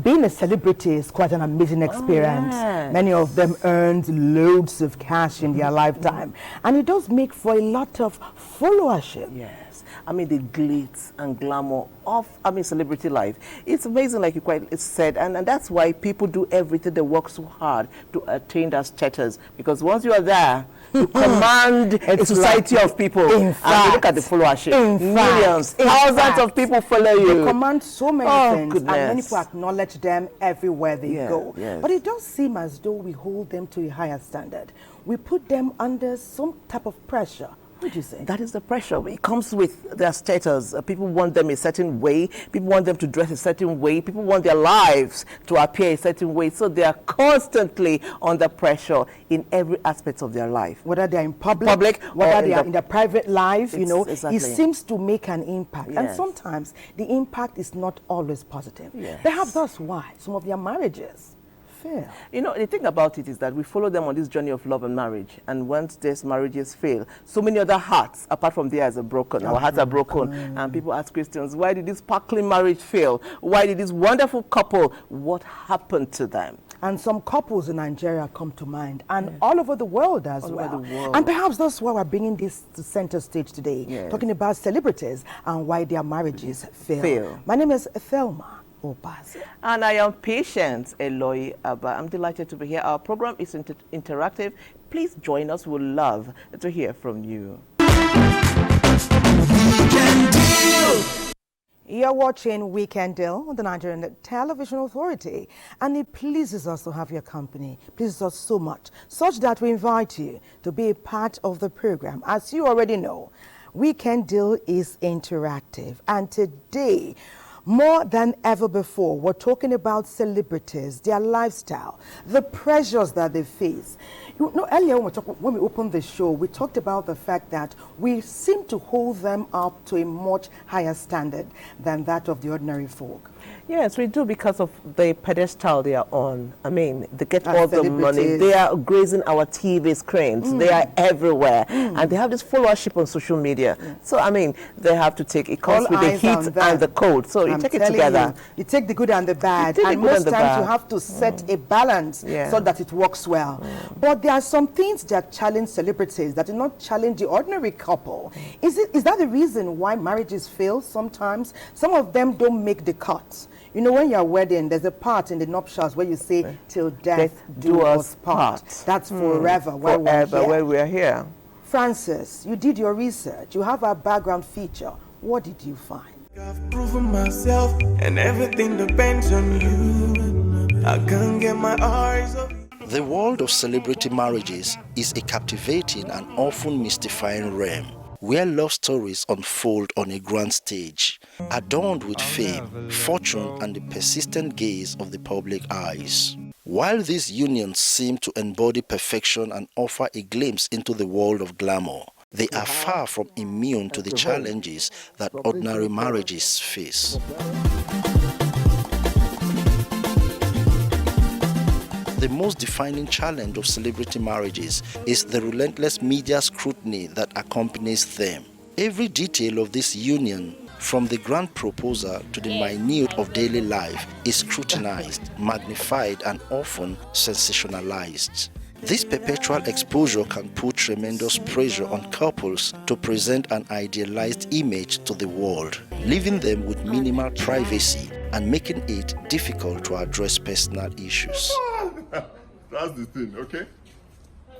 Being a celebrity is quite an amazing experience. Yes. Many of them earned loads of cash in their lifetime, and it does make for a lot of followership. Yes, I mean the glitz and glamour of celebrity life. It's amazing, like you quite said, and that's why people do everything. They work so hard to attain that status, because once you are there, you command a society of people. In fact, and you look at the followership, millions, thousands of people follow you. They command so many things, goodness. and many people acknowledge them everywhere they go. Yes. But it does seem as though we hold them to a higher standard. We put them under some type of pressure. What would you say? That is the pressure. It comes with their status. People want them a certain way. People want them to dress a certain way. People want their lives to appear a certain way. So they are constantly under pressure in every aspect of their life. Whether they're in public whether they are in their private life, exactly. It seems to make an impact. Yes. And sometimes the impact is not always positive. Yes. Perhaps that's why some of their marriages fail. The thing about it is that we follow them on this journey of love and marriage. And once these marriages fail, so many other hearts, apart from theirs, are broken. Our hearts are broken. And people ask Christians, why did this sparkling marriage fail? Why did this wonderful couple, what happened to them? And some couples in Nigeria come to mind, and all over the world as well. Over the world. And perhaps that's why we're bringing this to center stage today, talking about celebrities and why their marriages fail. My name is Thelma Opazi. And I am Patience Eloy Abba. I'm delighted to be here. Our program is interactive. Please join us. We'd love to hear from you. You're watching Weekend Deal on the Nigerian Television Authority, and it pleases us to have your company. It pleases us so much, such that we invite you to be a part of the program. As you already know, Weekend Deal is interactive, and today, more than ever before, we're talking about celebrities, their lifestyle, the pressures that they face. Earlier when we opened the show, we talked about the fact that we seem to hold them up to a much higher standard than that of the ordinary folk. Yes, we do, because of the pedestal they are on. I mean, they get all the money. They are grazing our TV screens. They are everywhere. And they have this followership on social media. So, I mean, they have to take, it comes with the heat and the cold. So you take it together. You take the good and the bad. And most times you have to set a balance so that it works well. But there are some things that challenge celebrities that do not challenge the ordinary couple. Is that the reason why marriages fail sometimes? Some of them don't make the cut. When you're wedding, there's a part in the nuptials where you say, till death do us part. That's forever. Where we're here. Francis, you did your research. You have a background feature. What did you find? I've proven myself, and everything depends on you. I can't get my eyes off. The world of celebrity marriages is a captivating and often mystifying realm, where love stories unfold on a grand stage, adorned with fame, fortune, and the persistent gaze of the public eyes. While these unions seem to embody perfection and offer a glimpse into the world of glamour, they are far from immune to the challenges that ordinary marriages face. The most defining challenge of celebrity marriages is the relentless media scrutiny that accompanies them. Every detail of this union, from the grand proposal to the minute of daily life, is scrutinized, magnified, and often sensationalized. This perpetual exposure can put tremendous pressure on couples to present an idealized image to the world, leaving them with minimal privacy and making it difficult to address personal issues. That's the thing, okay?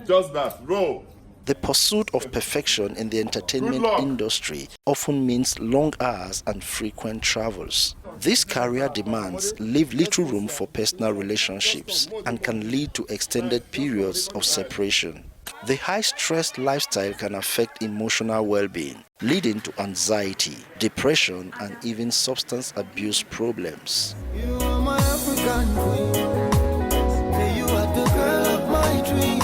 Just that. Roll. The pursuit of perfection in the entertainment industry often means long hours and frequent travels. These career demands leave little room for personal relationships and can lead to extended periods of separation. The high-stress lifestyle can affect emotional well-being, leading to anxiety, depression, and even substance abuse problems. You are my African queen. You are the girl of my dreams.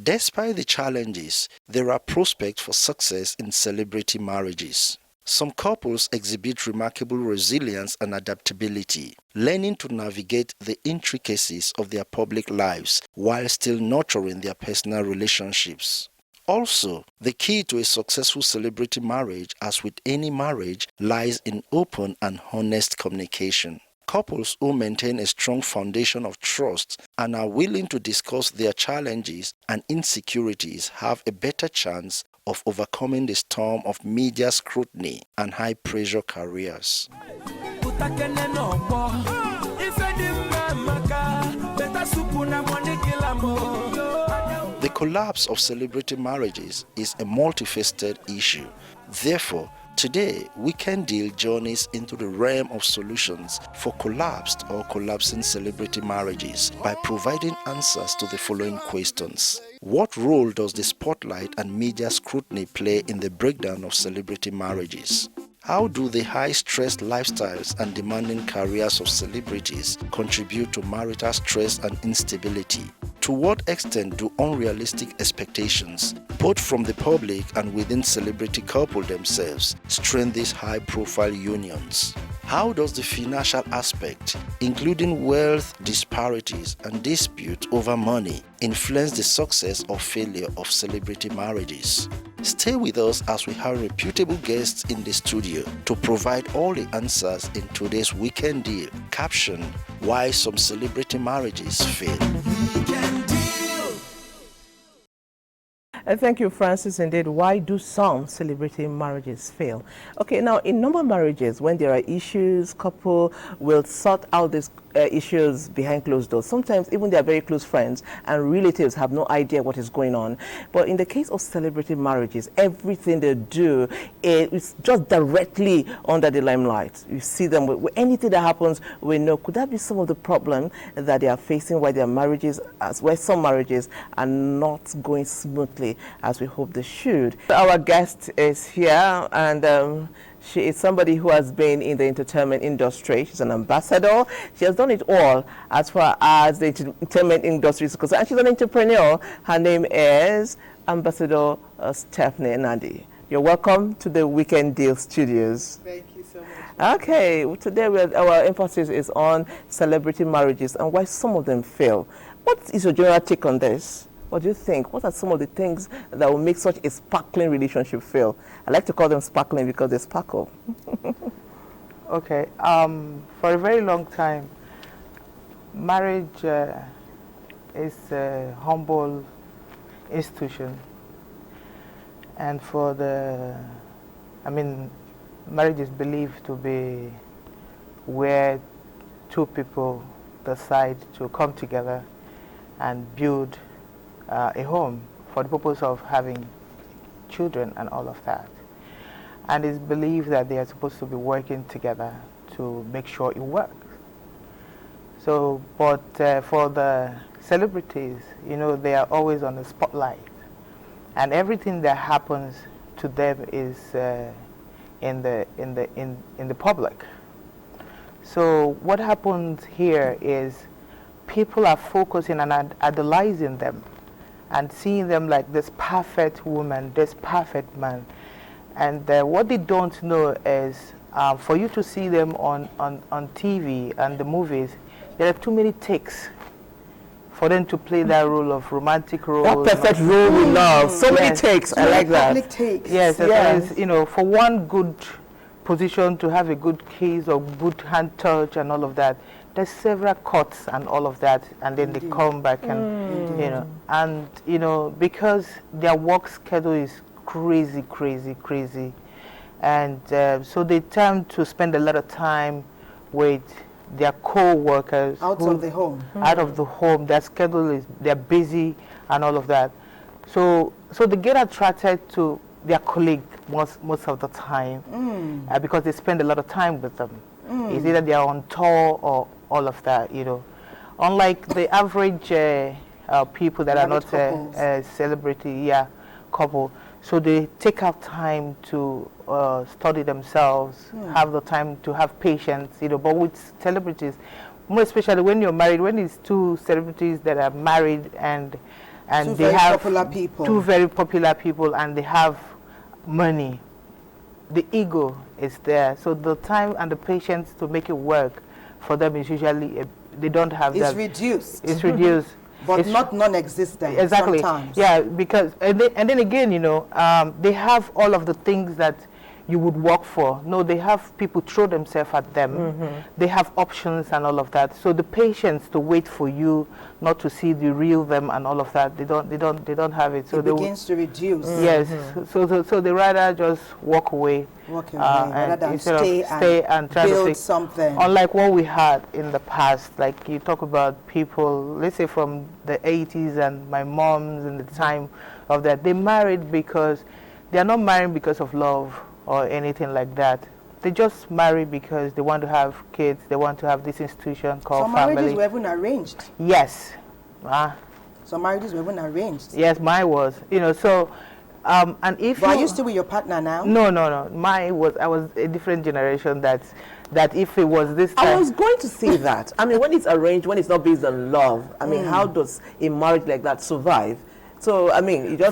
Despite the challenges, there are prospects for success in celebrity marriages. Some couples exhibit remarkable resilience and adaptability, learning to navigate the intricacies of their public lives while still nurturing their personal relationships. Also, the key to a successful celebrity marriage, as with any marriage, lies in open and honest communication. Couples who maintain a strong foundation of trust and are willing to discuss their challenges and insecurities have a better chance of overcoming the storm of media scrutiny and high-pressure careers. The collapse of celebrity marriages is a multifaceted issue. Therefore, today, Weekend Deal journeys into the realm of solutions for collapsed or collapsing celebrity marriages by providing answers to the following questions. What role does the spotlight and media scrutiny play in the breakdown of celebrity marriages? How do the high-stress lifestyles and demanding careers of celebrities contribute to marital stress and instability? To what extent do unrealistic expectations, both from the public and within celebrity couple themselves, strain these high-profile unions? How does the financial aspect, including wealth disparities and dispute over money, influence the success or failure of celebrity marriages? Stay with us as we have reputable guests in the studio to provide all the answers in today's Weekend Deal, captioned Why Some Celebrity Marriages Fail. Thank you, Francis. Indeed, why do some celebrity marriages fail? Okay, now in normal marriages, when there are issues, couple will sort out these issues behind closed doors. Sometimes even their very close friends and relatives have no idea what is going on. But in the case of celebrity marriages, everything they do is just directly under the limelight. You see them with anything that happens, we know. Could that be some of the problem that they are facing why their marriages, why some marriages are not going smoothly as we hope they should? Our guest is here, and she is somebody who has been in the entertainment industry. She's an ambassador. She has done it all as far as the entertainment industry is concerned. And she's an entrepreneur. Her name is Ambassador Stephanie Nadi. You're welcome to the Weekend Deal Studios. Thank you so much. Okay, today our emphasis is on celebrity marriages and why some of them fail. What is your general take on this? What do you think? What are some of the things that will make such a sparkling relationship fail? I like to call them sparkling because they sparkle. Okay, for a very long time, marriage is a humble institution. And marriage is believed to be where two people decide to come together and build a home for the purpose of having children and all of that. And it's believed that they are supposed to be working together to make sure it works. So, but for the celebrities, you know, they are always on the spotlight. And everything that happens to them is in the public. So what happens here is people are focusing and idolizing them and seeing them like this perfect woman, this perfect man. And what they don't know is for you to see them on TV and the movies, there are too many takes for them to play that role of romantic role. That perfect role we love. So many takes. I like that. Public takes. Yes, Yes. you know, for one good position to have a good kiss or good hand touch and all of that, there's several cuts and all of that, and then they come back and you know, because their work schedule is crazy, and so they tend to spend a lot of time with their co-workers Out of the home. Out of the home, their schedule is, they're busy and all of that. So they get attracted to their colleague most of the time because they spend a lot of time with them. It's either they are on tour or all of that, you know. Unlike the average people that are not celebrity couple, so they take out time to study themselves, have the time to have patience, you know. But with celebrities, more especially when you're married, when it's two celebrities that are married and they have two very popular people and they have money, the ego is there. So the time and the patience to make it work for them is usually they don't have that. It's reduced. But it's not non-existent. Exactly. Sometimes. Yeah, because and then again, you know, they have all of the things that you would work for. No, they have people throw themselves at them. They have options and all of that. So the patience to wait for you, not to see the real them and all of that, they don't have it. So it begins to reduce. Yes. So they rather just walk away. Rather than stay and try build to something. Unlike what we had in the past, like you talk about people, let's say from the 80s and my moms in the time of that, they married because they are not married because of love or anything like that. They just marry because they want to have kids. They want to have this institution called family. Some marriages were even arranged. Yes. Some marriages were even arranged. Yes, mine was. You know, so and if. But are you still with your partner now? No. I was a different generation. That if it was this time. I was going to say that. I mean, when it's arranged, when it's not based on love, I mean, how does a marriage like that survive? So, I mean, you just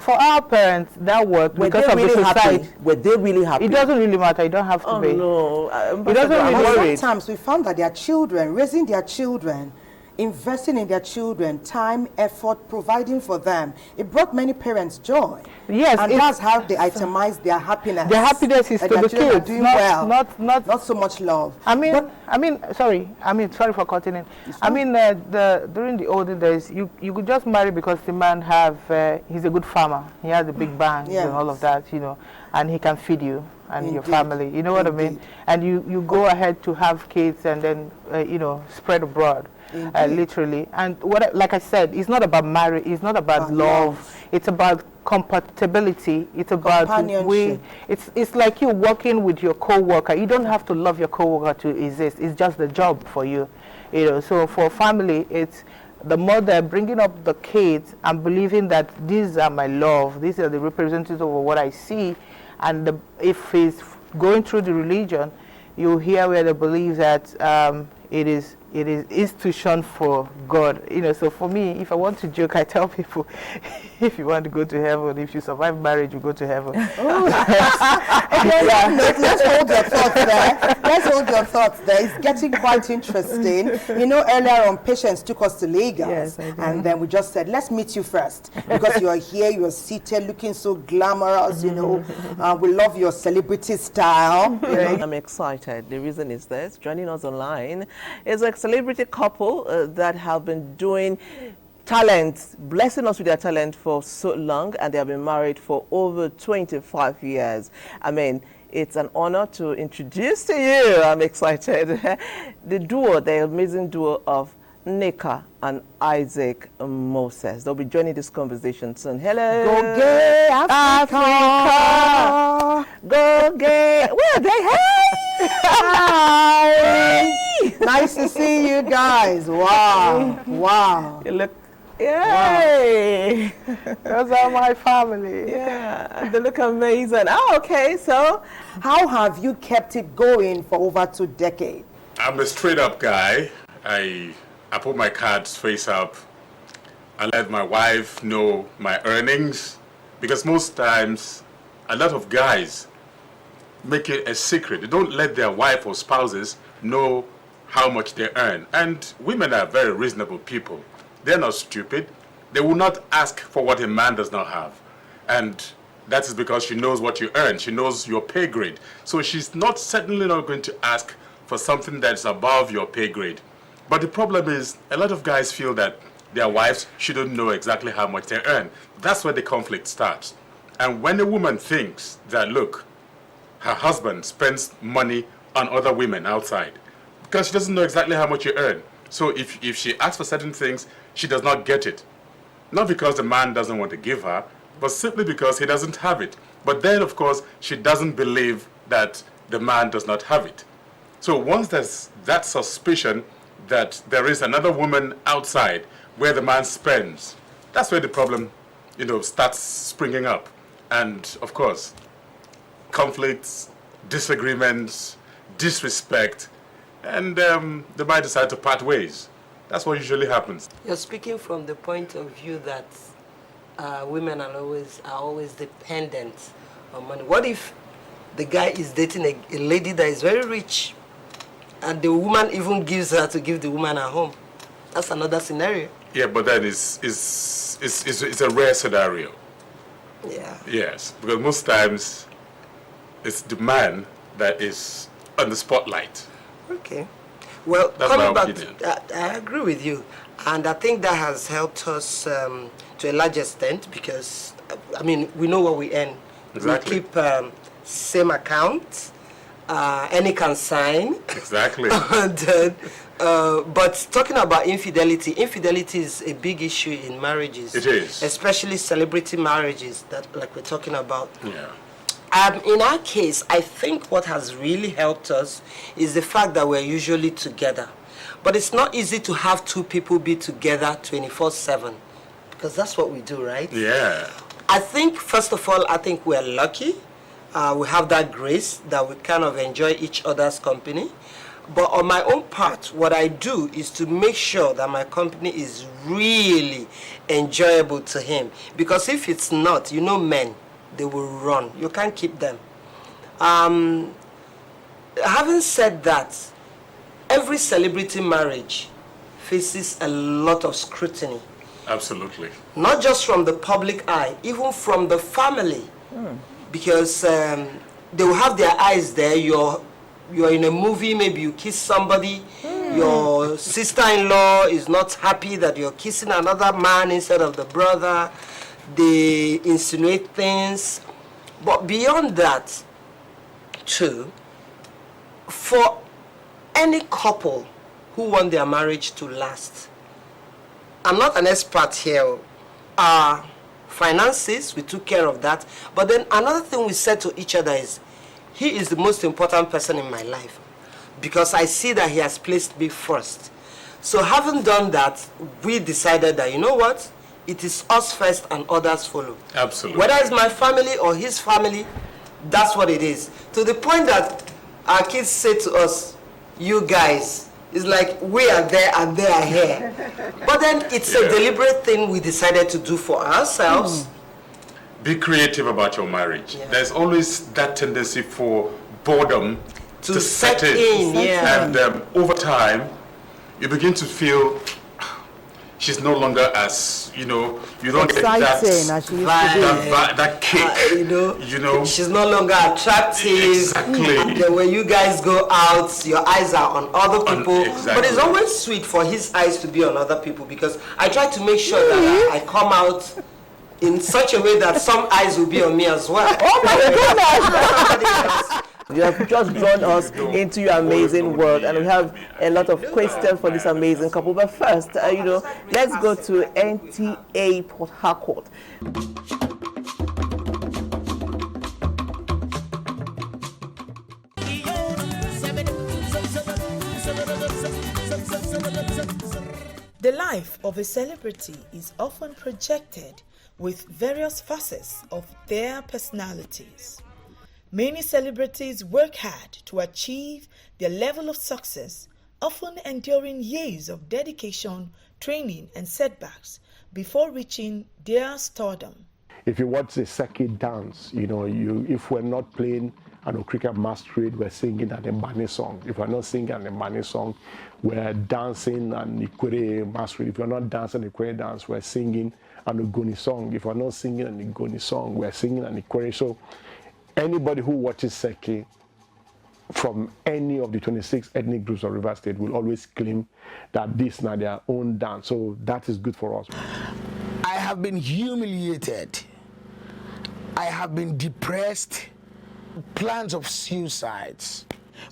for our parents, that worked because of the society. Were they really happy? It doesn't really matter. You don't have to be. No. It doesn't really. Sometimes we found that their children, raising their children, investing in their children, time, effort, providing for them, it brought many parents joy. Yes. And that's how they itemize their happess. Their happiness is to the kids. Doing not so much love. Sorry for cutting in. I mean, during the olden days, you could just marry because the man he's a good farmer. He has a big bank and all of that, you know, and he can feed you and your family. You know what I mean? And you go ahead to have kids and then, spread abroad. Literally, and like I said, it's not about marriage. It's not about love. It's about compatibility. It's about it's like you working with your co-worker. You don't have to love your co-worker to exist. It's just the job for you, you know. So for family, it's the mother bringing up the kids and believing that these are my love. These are the representatives of what I see, and if he's going through the religion, you hear where they believe that it is institution for God, you know. So for me, if I want to joke, I tell people, if you want to go to heaven, if you survive marriage, you go to heaven. Let's hold your thoughts there. It's getting quite interesting. You know, earlier on, Patience took us to Lagos, and then we just said, let's meet you first, because you are here, you are seated, looking so glamorous, you know. We love your celebrity style. You know? I'm excited. The reason is this. Joining us online is a celebrity couple that have been doing talent, blessing us with their talent for so long, and they have been married for over 25 years. I mean, it's an honor to introduce to you, I'm excited, the amazing duo of Nika and Isaac Moses. They'll be joining this conversation soon. Hello. Go gay Africa. Go gay. Where are they? Hey. Hi. Nice to see you guys. Wow. You look. Yay! Wow. Those are my family. Yeah, they look amazing. Oh, okay. So, how have you kept it going for over 2 decades? I'm a straight up guy. I put my cards face up. I let my wife know my earnings, because most times a lot of guys make it a secret. They don't let their wife or spouses know how much they earn. And women are very reasonable people. They're not stupid. They will not ask for what a man does not have. And that is because she knows what you earn. She knows your pay grade. So she's certainly not going to ask for something that's above your pay grade. But the problem is, a lot of guys feel that their wives shouldn't know exactly how much they earn. That's where the conflict starts. And when a woman thinks that, look, her husband spends money on other women outside, because she doesn't know exactly how much you earn. So if she asks for certain things, she does not get it. Not because the man doesn't want to give her, but simply because he doesn't have it. But then, of course, she doesn't believe that the man does not have it. So once there's that suspicion that there is another woman outside where the man spends, that's where the problem, starts springing up. And, of course, conflicts, disagreements, disrespect, and they might decide to part ways. That's what usually happens. You're speaking from the point of view that women are always dependent on money. What if the guy is dating a lady that is very rich, and the woman even gives her to give the woman at home? That's another scenario. Yeah, but that is a rare scenario. Yeah. Yes, because most times it's the man that is on the spotlight. Okay. Well, That's coming my back, opinion. I agree with you. And I think that has helped us to a large extent because, we know what we earn. Exactly. We keep same account, any can sign. Exactly. But talking about infidelity is a big issue in marriages. It is. Especially celebrity marriages that like we're talking about. Yeah. In our case, I think what has really helped us is the fact that we're usually together. But it's not easy to have two people be together 24/7 because that's what we do, right? Yeah. I think, first of all, we're lucky. We have that grace that we kind of enjoy each other's company. But on my own part, what I do is to make sure that my company is really enjoyable to him. Because if it's not, men, they will run. You can't keep them. Having said that, every celebrity marriage faces a lot of scrutiny. Absolutely. Not just from the public eye, even from the family. Because they will have their eyes there. You're in a movie, maybe you kiss somebody. Your sister-in-law is not happy that you're kissing another man instead of the brother. They insinuate things. But beyond that, too, for any couple who want their marriage to last, I'm not an expert here. Finances, we took care of that. But then another thing we said to each other is, he is the most important person in my life because I see that he has placed me first. So having done that, we decided that, you know what? It is us first and others follow. Absolutely. Whether it's my family or his family, that's what it is. To the point that our kids say to us, you guys, it's like we are there and they are here. But then it's a deliberate thing we decided to do for ourselves. Be creative about your marriage. Yeah. There's always that tendency for boredom to set in. Yeah. And over time, you begin to feel she's no longer as, you don't get that, that kick. She's no longer attractive. Exactly. And then when you guys go out, your eyes are on other people. Exactly. But it's always sweet for his eyes to be on other people because I try to make sure that I come out in such a way that some eyes will be on me as well. Oh my goodness! You have just drawn us into your amazing world, and we have a lot of questions for this amazing couple. But first, let's go to NTA Port Harcourt. The life of a celebrity is often projected with various facets of their personalities. Many celebrities work hard to achieve their level of success, often enduring years of dedication, training, and setbacks before reaching their stardom. If you watch the circuit dance, if we're not playing a cricket masquerade, we're singing an Mbani song. If we're not singing an Mbani song, we're dancing an Ikwere masquerade. If we're not dancing an Ikwere dance, we're singing an Ogoni song. If we're not singing an Ogoni song, we're singing an Ikwere. So anybody who watches Seki from any of the 26 ethnic groups of Rivers State will always claim that this is not their own dance. So that is good for us. I have been humiliated. I have been depressed. Plans of suicides.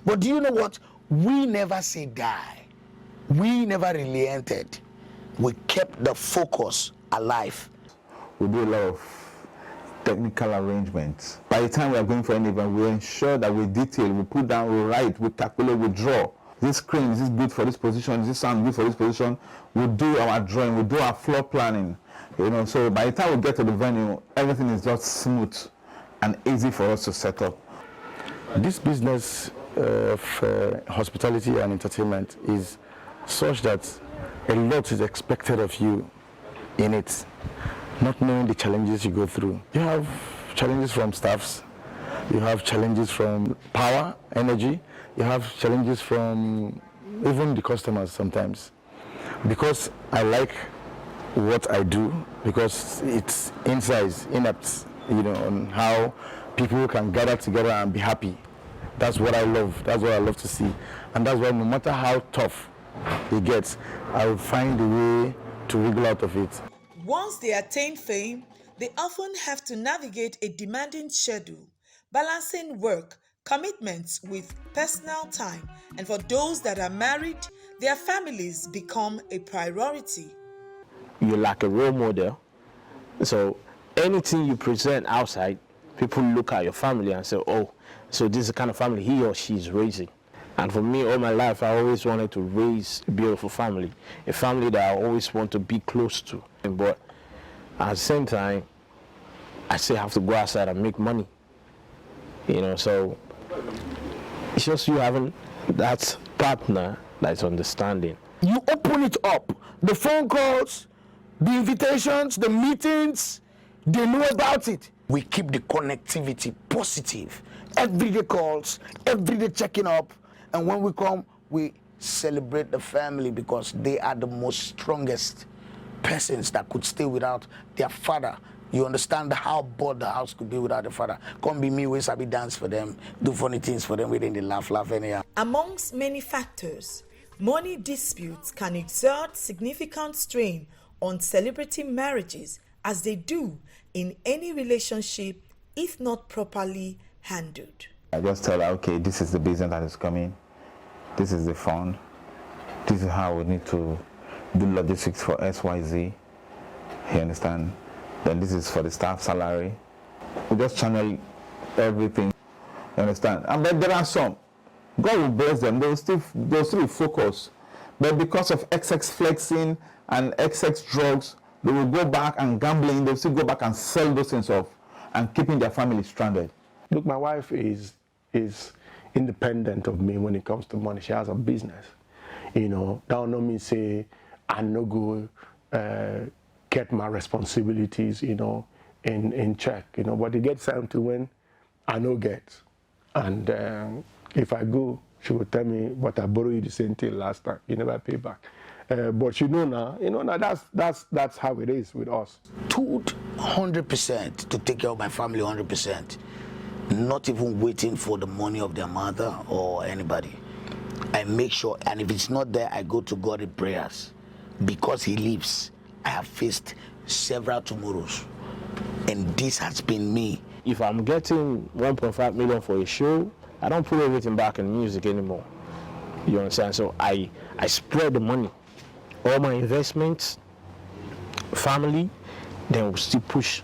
But do you know what? We never say die. We never relented. We kept the focus alive. We do a lot of technical arrangements. By the time we are going for an event, we ensure that we detail, we put down, we write, we calculate, we draw. This screen, is this good for this position? Is this sound good for this position? We do our drawing, we do our floor planning. So by the time we get to the venue, everything is just smooth and easy for us to set up. This business of hospitality and entertainment is such that a lot is expected of you in it, not knowing the challenges you go through. You have challenges from staffs, you have challenges from power, energy, you have challenges from even the customers sometimes. Because I like what I do, because it's insights, in-depth, on how people can gather together and be happy. That's what I love. That's what I love to see. And that's why no matter how tough it gets, I will find a way to wriggle out of it. Once they attain fame, they often have to navigate a demanding schedule, balancing work, commitments with personal time. And for those that are married, their families become a priority. You're like a role model. So anything you present outside, people look at your family and say, oh, so this is the kind of family he or she is raising. And for me, all my life, I always wanted to raise a beautiful family, a family that I always want to be close to. But at the same time, I still have to go outside and make money. So it's just you having that partner that's understanding. You open it up. The phone calls, the invitations, the meetings, they know about it. We keep the connectivity positive. Everyday calls, everyday checking up. And when we come, we celebrate the family because they are the most strongest persons that could stay without their father. You understand how bored the house could be without the father. Come be me, we sabi dance for them, do funny things for them, within the laugh anyhow. Amongst many factors, money disputes can exert significant strain on celebrity marriages, as they do in any relationship if not properly handled. I just tell her, okay, this is the business that is coming, this is the fund, this is how we need to do logistics for XYZ, you understand? Then this is for the staff salary. We just channel everything, you understand? And then there are some, God will bless them, they'll still focus. But because of XX flexing and XX drugs, they will go back and gambling, they'll still go back and sell those things off and keeping their family stranded. Look, my wife is independent of me when it comes to money. She has a business. That will not mean say I no go get my responsibilities, in check. But it gets time to when I no get. And if I go, she will tell me, but I borrowed you the same thing last time. You never pay back. But now, that's how it is with us. 200% to take care of my family 100%. Not even waiting for the money of their mother or anybody. I make sure, and if it's not there, I go to God in prayers. Because He lives, I have faced several tomorrows. And this has been me. If I'm getting 1.5 million for a show, I don't put everything back in music anymore. You understand? So I spread the money. All my investments, family, then we'll still push.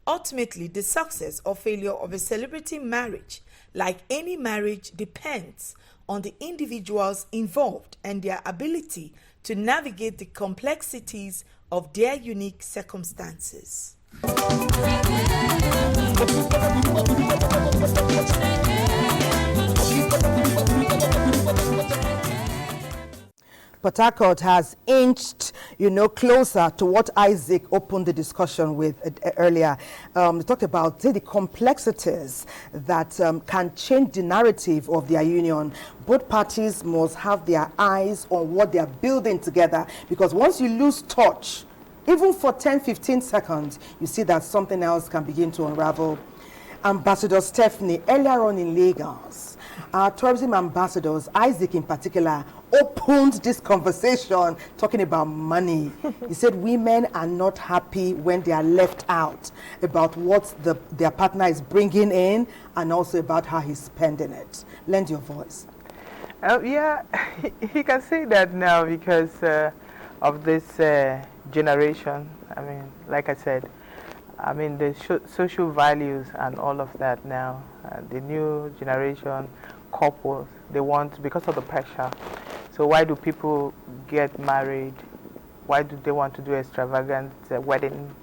Ultimately, the success or failure of a celebrity marriage, like any marriage, depends on the individuals involved and their ability to navigate the complexities of their unique circumstances. Port Harcourt has inched, closer to what Isaac opened the discussion with earlier. They talked about the complexities that can change the narrative of their union. Both parties must have their eyes on what they are building together, because once you lose touch, even for 10-15 seconds, you see that something else can begin to unravel. Ambassador Stephanie, earlier on in Lagos, our tourism ambassadors, Isaac in particular, opened this conversation talking about money. He said women are not happy when they are left out about what their partner is bringing in, and also about how he's spending it. Lend your voice. Yeah, he can say that now because of this generation. I mean, like I said, I mean the social values and all of that now. The new generation couples, they want, because of the pressure. So why do people get married? Why do they want to do extravagant wedding?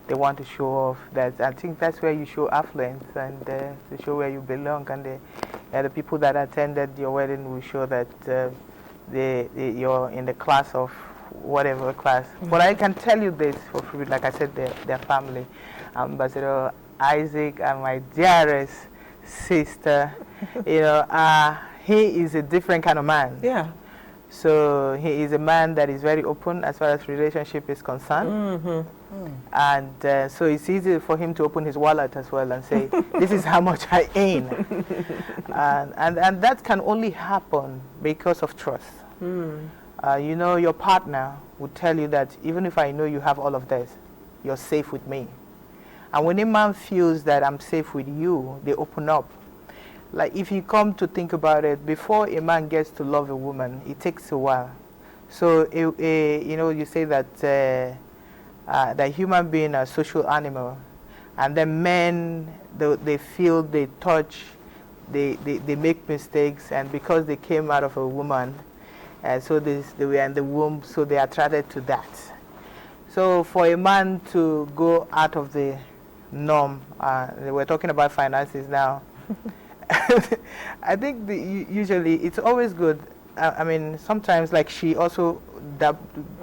They want to show off that. I think that's where you show affluence and to show where you belong. And the people that attended your wedding will show that you're in the class of whatever class. But I can tell you this for free, like I said, their family. Ambassador Isaac and my dearest sister, you know, he is a different kind of man. Yeah. So he is a man that is very open as far as relationship is concerned. And so it's easy for him to open his wallet as well and say, this is how much I earn. and that can only happen because of trust. You know, your partner would tell you that even if I know you have all of this, you're safe with me. And when a man feels that I'm safe with you, they open up. Like if you come to think about it, before a man gets to love a woman, it takes a while. So, you know, you say that that human being are a social animal, and then men, they feel, they touch, they make mistakes, and because they came out of a woman, so they were in the womb, so they are attracted to that. So for a man to go out of the norm, we're talking about finances now. I think usually it's always good. I mean, sometimes, like she also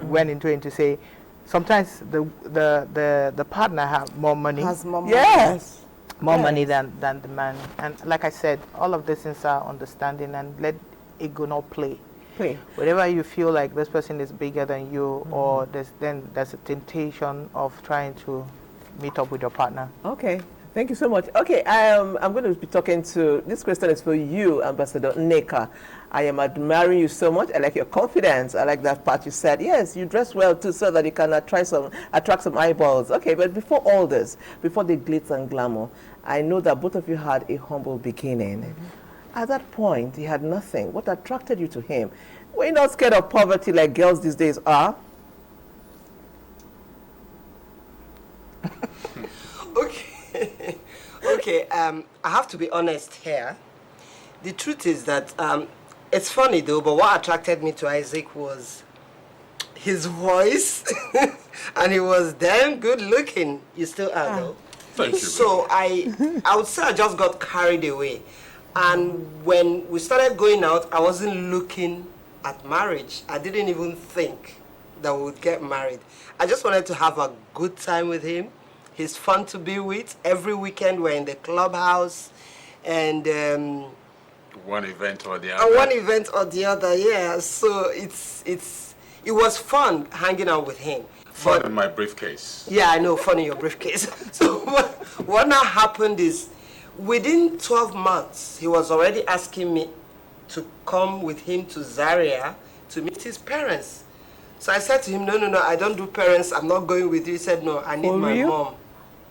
went into it to say, sometimes the partner has more money. Has more money. Yes. More money than the man. And like I said, all of these things are understanding, and let ego not play. Whenever you feel like this person is bigger than you, or there's a temptation of trying to meet up with your partner. Okay. Thank you so much. Okay, I'm going to be talking to, this question is for you, Ambassador Nneka. I am admiring you so much. I like your confidence. I like that part you said. Yes, you dress well too, so that you can attract some eyeballs. Okay, but before all this, before the glitz and glamour, I know that both of you had a humble beginning. At that point, he had nothing. What attracted you to him? Were you not scared of poverty like girls these days are? Okay, I have to be honest here. The truth is that it's funny though, but what attracted me to Isaac was his voice, and he was damn good looking. You still are though. Thank you. So I would say I just got carried away, and when we started going out, I wasn't looking at marriage. I didn't even think that we would get married. I just wanted to have a good time with him. He's fun to be with. Every weekend we're in the clubhouse, and one event or the other. One event or the other, yeah. So it was fun hanging out with him. Fun in my briefcase. Yeah, I know, fun in your briefcase. So what now happened is, within 12 months, he was already asking me to come with him to Zaria to meet his parents. So I said to him, no, I don't do parents. I'm not going with you. He said, no, I need my mom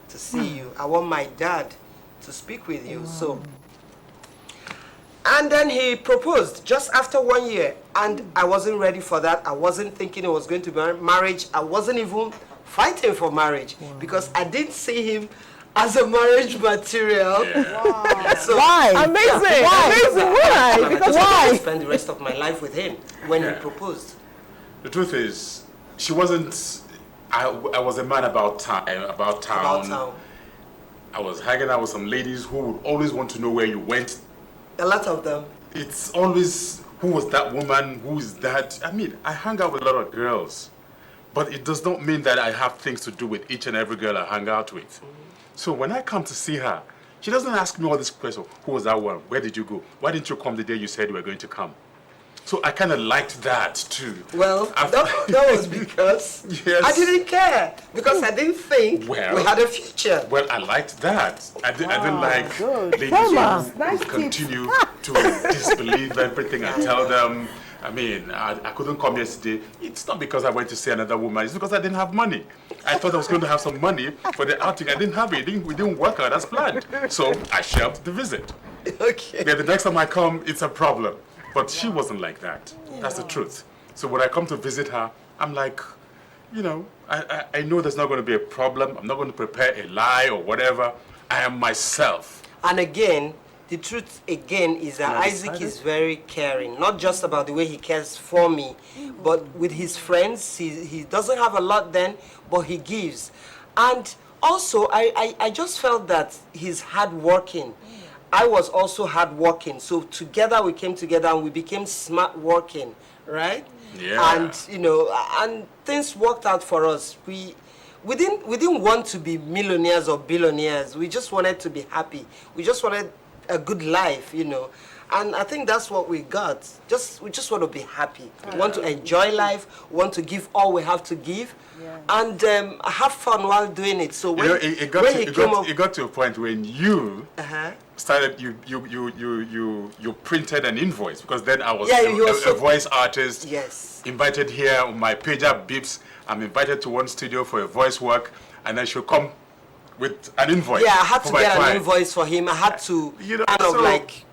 to see you. I want my dad to speak with you. So, and then he proposed just after 1 year. And I wasn't ready for that. I wasn't thinking it was going to be marriage. I wasn't even fighting for marriage because I didn't see him as a marriage material. Yeah. Wow. So, why? Amazing. Why? Amazing. Why? Because I spend the rest of my life with him when he proposed. The truth is, she wasn't. I was a man about town. I was hanging out with some ladies who would always want to know where you went. A lot of them. It's always, who was that woman? Who is that? I mean, I hang out with a lot of girls, but it does not mean that I have things to do with each and every girl I hang out with. So when I come to see her, she doesn't ask me all these questions. Who was that one? Where did you go? Why didn't you come the day you said you were going to come? So I kind of liked that too. Well, that was because I didn't care. Because I didn't think we had a future. Well, I liked that. I didn't like ladies who continue to disbelieve everything I tell them. I mean, I couldn't come yesterday. It's not because I went to see another woman. It's because I didn't have money. I thought I was going to have some money for the outing. I didn't have it. We didn't work out as planned. So I shelved the visit. Okay. Then the next time I come, it's a problem. But she wasn't like that. That's the truth. So when I come to visit her, I'm like, you know, I know there's not going to be a problem. I'm not going to prepare a lie or whatever. I am myself. And again, the truth again is that Isaac is very caring, not just about the way he cares for me, but with his friends. He doesn't have a lot then, but he gives. And also, I just felt that he's hardworking. I was also hardworking. So together we came together and we became smart working, right? Yeah. And, you know, and things worked out for us. We didn't want to be millionaires or billionaires. We just wanted to be happy. We just wanted a good life, you know. And I think that's what we got. We just want to be happy. We want to enjoy life. We want to give all we have to give. And have fun while doing it. So when, it got to a point when you started, you printed an invoice, because then I was a voice artist. Yes. Invited here, my pager beeps. I'm invited to one studio for a voice work, and I should come with an invoice. Yeah, I had to get client. an invoice for him. I had to kind of like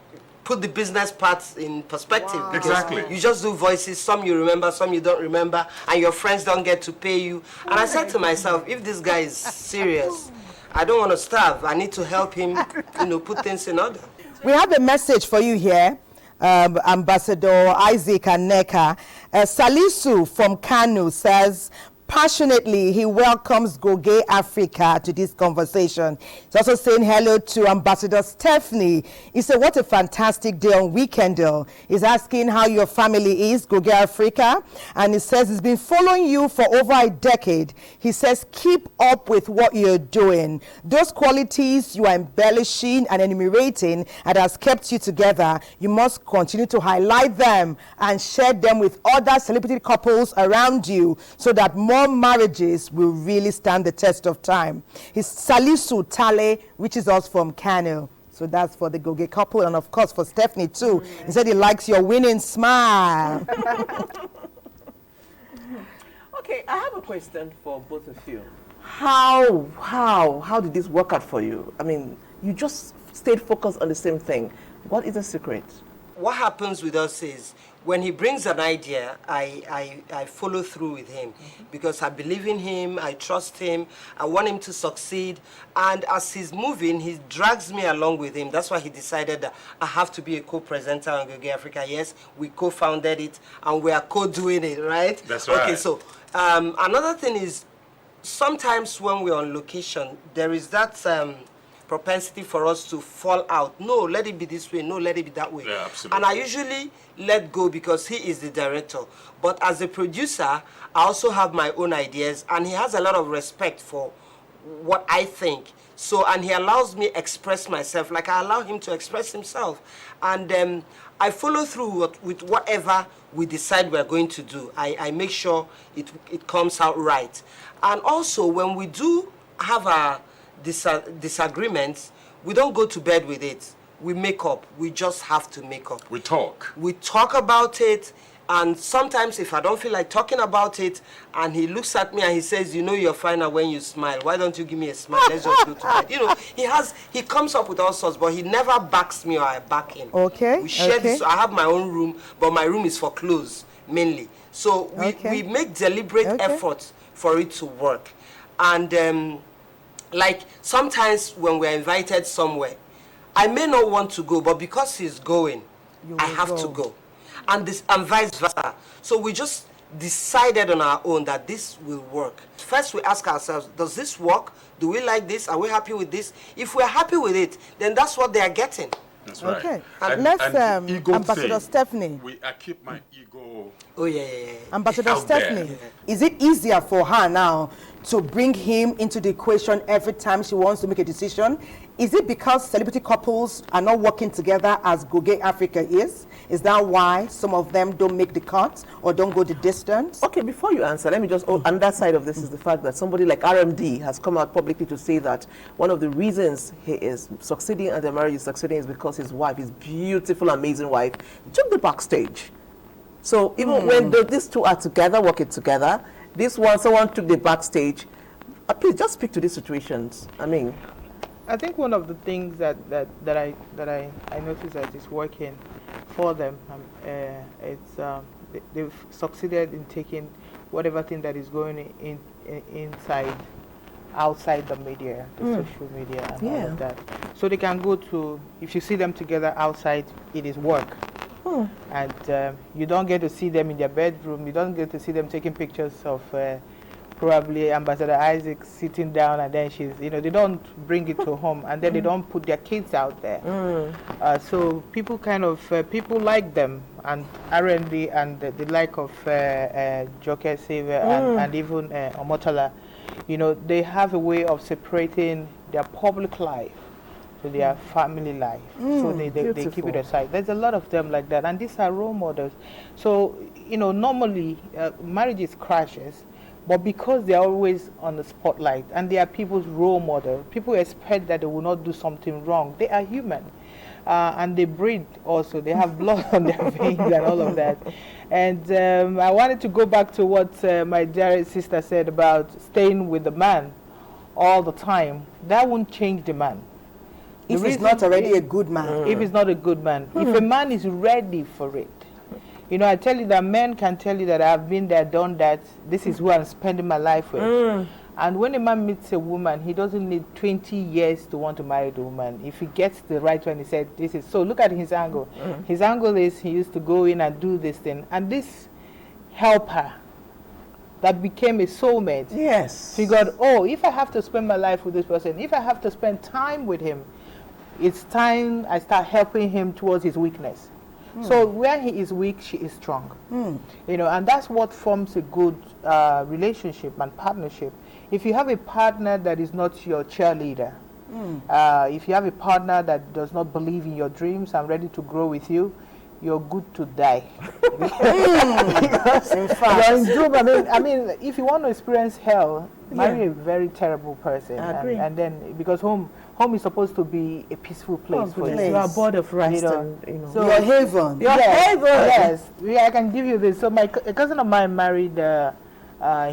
put the business parts in perspective. Wow. Exactly. You just do voices, some you remember, some you don't remember, and your friends don't get to pay you. And I said to myself, if this guy is serious, I don't want to starve. I need to help him, you know, put things in order. We have a message for you here, Ambassador Isaac Aneka. Salisu from Kano says, passionately, he welcomes Goge Africa to this conversation. He's also saying hello to Ambassador Stephanie. He said, what a fantastic day on Weekendel. He's asking how your family is, Goge Africa. And he says he's been following you for over a decade. He says, keep up with what you're doing. Those qualities you are embellishing and enumerating and has kept you together, you must continue to highlight them and share them with other celebrity couples around you so that more marriages will really stand the test of time. His Salisu Tale reaches us from Kano. So that's for the Goge couple, and of course for Stephanie too. He said he likes your winning smile. Okay, I have a question for both of you. How did this work out for you? I mean, you just stayed focused on the same thing. What is the secret? What happens with us is, when he brings an idea, I follow through with him, because I believe in him, I trust him, I want him to succeed. And as he's moving, he drags me along with him. That's why he decided that I have to be a co-presenter on Goge Africa. Yes, we co-founded it and we are co-doing it, right? That's right. Okay, so another thing is, sometimes when we're on location, there is that propensity for us to fall out. No, let it be this way. No, let it be that way. Yeah, absolutely. And I usually let go because he is the director. But as a producer, I also have my own ideas, and he has a lot of respect for what I think. So, and he allows me express myself like I allow him to express himself. And I follow through with whatever we decide we're going to do. I make sure it comes out right. And also, when we do have a disagreements, we don't go to bed with it. We make up. We just have to make up. We talk. We talk about it, and sometimes if I don't feel like talking about it, and he looks at me and he says, you know you're finer when you smile. Why don't you give me a smile? Let's just go to bed. You know, he comes up with all sorts, but he never backs me or I back him. Okay. We share this. I have my own room, but my room is for clothes mainly. So we make deliberate efforts for it to work. And like sometimes when we're invited somewhere, I may not want to go, but because he's going, I have to go. And vice versa. So we just decided on our own that this will work. First we ask ourselves, does this work? Do we like this? Are we happy with this? If we're happy with it, then that's what they are getting. That's right. Okay. And let's thing, Ambassador Stephanie. I keep my ego. Oh yeah. Ambassador out Stephanie, there. is it easier for her now to bring him into the equation every time she wants to make a decision? Is it because celebrity couples are not working together as Goge Africa is? Is that why some of them don't make the cut or don't go the distance? Okay, before you answer, let me just, on that side of this is the fact that somebody like RMD has come out publicly to say that one of the reasons he is succeeding and the marriage is succeeding is because his wife, his beautiful, amazing wife, took the backstage. So even when these two are together, working together, someone took the backstage. Please just speak to these situations. I think one of the things that I noticed that is working for them, it's they've succeeded in taking whatever thing that is going inside, outside the media, the social media and all of that. So they can go to, if you see them together outside, it is work. And you don't get to see them in their bedroom. You don't get to see them taking pictures of probably Ambassador Isaac sitting down, and then she's, they don't bring it to home, and then they don't put their kids out there. So people people like them, and R&D and the like of Joker Saver and even Omotola, they have a way of separating their public life to their family life. So they keep it aside. There's a lot of them like that, and these are role models. So, normally marriages crashes, but because they're always on the spotlight and they are people's role model, people expect that they will not do something wrong. They are human. And they breathe also. They have blood on their veins and all of that. And I wanted to go back to what my dear sister said about staying with the man all the time. That won't change the man. If he's not already a good man. If he's not a good man. If a man is ready for it. I tell you that men can tell you that I've been there, done that. This is who I'm spending my life with. And when a man meets a woman, he doesn't need 20 years to want to marry the woman. If he gets the right one, he said, this is. So look at his angle. His angle is he used to go in and do this thing. And this helped her. That became a soulmate. Yes. She got, if I have to spend my life with this person, if I have to spend time with him, it's time I start helping him towards his weakness. So where he is weak, she is strong. And that's what forms a good relationship and partnership. If you have a partner that is not your cheerleader, if you have a partner that does not believe in your dreams and ready to grow with you, you're good to die. Because in fact, you're in doom. I mean, if you want to experience hell, marry a very terrible person. I agree. And then, because home is supposed to be a peaceful place for you. You are bored of rest. So your haven. Your haven. Yes. I can give you this. So a cousin of mine married,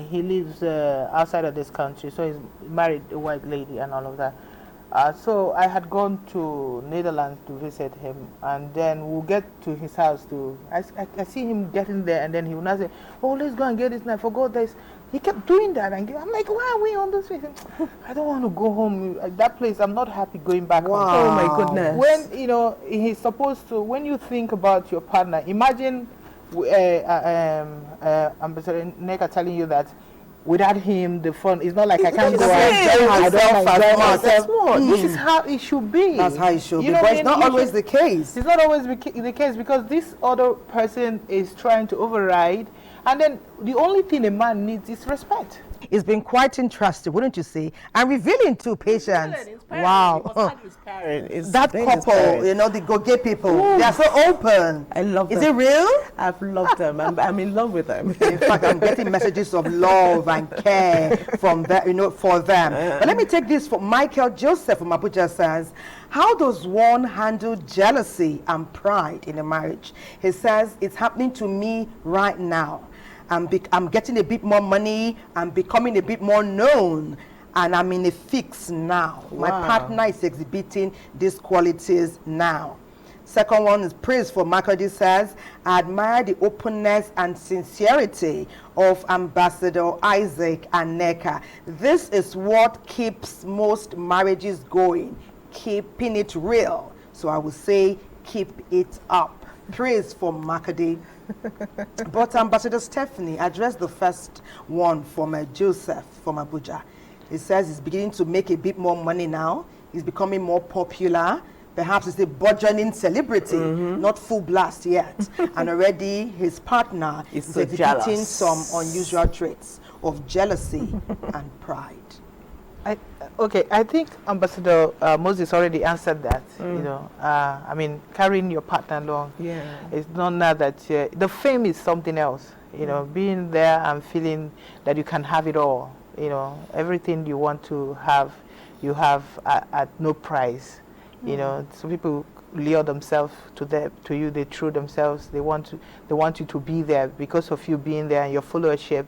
he lives outside of this country. So he's married a white lady and all of that. So I had gone to Netherlands to visit him, and then we'll get to his house I see him getting there, and then he will not say, let's go and get this, and I forgot this. He kept doing that, and I'm like, why are we on this way? I don't want to go home. That place, I'm not happy going back home. Oh my goodness. When, he's supposed to, when you think about your partner, imagine Ambassador Neka telling you that without him, the fun, it's not like I can't go out. This is how it should be. That's how it should be. But it's not always the case. It's not always the case, because this other person is trying to override. And then the only thing a man needs is respect. It's been quite interesting, wouldn't you say? And revealing too, Patience. Wow. That couple, the go-gay people, they are so open. I love them. Is it real? I've loved them. I'm in love with them. In fact, I'm getting messages of love and care from them, for them. But let me take this from Michael Joseph from Abuja. Says, how does one handle jealousy and pride in a marriage? He says, it's happening to me right now. I'm getting a bit more money, I'm becoming a bit more known, and I'm in a fix now. Wow. My partner is exhibiting these qualities now. Second one is praise for Makodi. Says, I admire the openness and sincerity of Ambassador Isaac and Neka. This is what keeps most marriages going, keeping it real. So I would say, keep it up. Praise for Makodi. But Ambassador Stephanie addressed the first one from Joseph from Abuja. He says he's beginning to make a bit more money now. He's becoming more popular. Perhaps he's a burgeoning celebrity, not full blast yet. And already his partner is exhibiting some unusual traits of jealousy and pride. I think Ambassador Moses already answered that. Carrying your partner along. It's not now that the fame is something else. Being there and feeling that you can have it all. Everything you want to have, you have at no price. So people lure themselves to you. They throw themselves. They want you to be there because of you being there and your followership,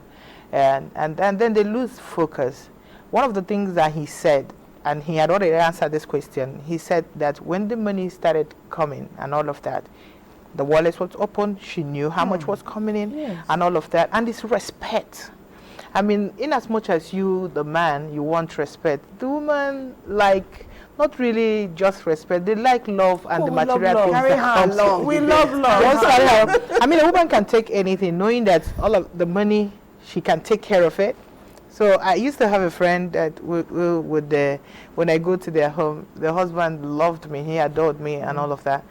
and then they lose focus. One of the things that he said, and he had already answered this question, he said that when the money started coming and all of that, The wallet was open. She knew how much was coming in and all of that. And it's respect. I mean, in as much as you, the man, you want respect, the woman, like, not really just respect. They like love and the material things that comes along. We love love. I mean, a woman can take anything, knowing that all of the money, she can take care of it. So I used to have a friend that would when I go to their home, the husband loved me, he adored me and all of that.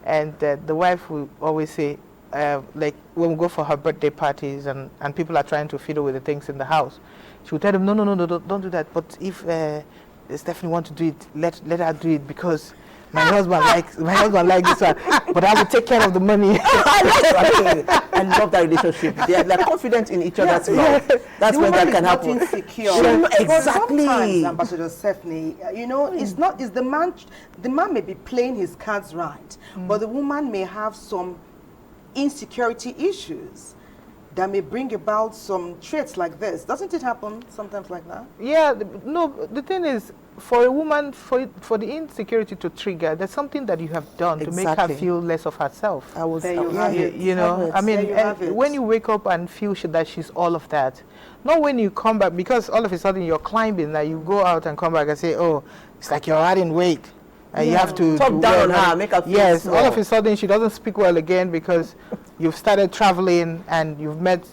And the wife would always say, like when we go for her birthday parties and people are trying to fiddle with the things in the house, she would tell them, no, don't do that. But if Stephanie wants to do it, let her do it, because my husband likes this one, but I will take care of the money. I love that relationship. They're confident in each other's love. That's when that can happen. Insecure. Exactly. Sometimes, Ambassador Stephanie, it's the man. The man may be playing his cards right, but the woman may have some insecurity issues that may bring about some traits like this. Doesn't it happen sometimes like that? Yeah, the thing is, for a woman, for the insecurity to trigger, there's something that you have done to make her feel less of herself. When you wake up and feel that she's all of that, not when you come back, because all of a sudden you're climbing, that you go out and come back and say, oh, it's like you're adding weight. And you have to talk down on her, make her feel small. All of a sudden she doesn't speak well again because you've started traveling and you've met.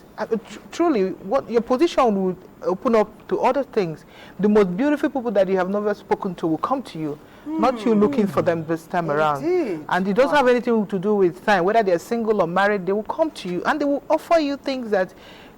Truly, what your position would open up to other things. The most beautiful people that you have never spoken to will come to you, not you looking for them this time around. And it doesn't have anything to do with time, whether they're single or married. They will come to you and they will offer you things that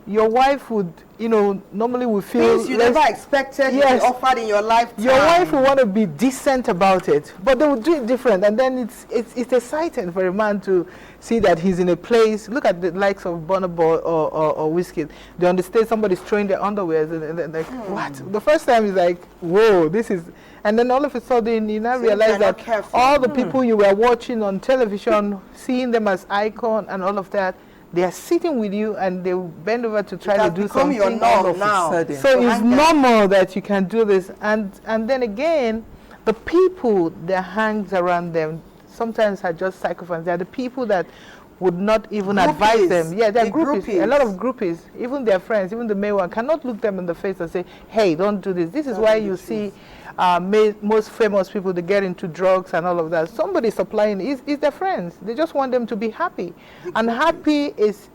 your wife would, normally would feel things you never expected to be offered in your lifetime. Your wife will want to be decent about it, but they will do it different, and then it's exciting for a man to see that he's in a place. Look at the likes of Burna Boy or Whiskey. They understand somebody's throwing their underwear, and they're like, what? The first time is like, whoa, this is, and then all of a sudden you now realize that all the people you were watching on television, seeing them as icon and all of that, they are sitting with you and they will bend over to try to do something. Your norm now. So it's normal that you can do this. And then again, the people that hangs around them sometimes are just psychophants. They are the people that would not even advise them. Yeah, they're groupies. A lot of groupies, even their friends, even the male one, cannot look them in the face and say, hey, don't do this. This is why you see most famous people, they get into drugs and all of that. Somebody supplying is their friends. They just want them to be happy. And happy is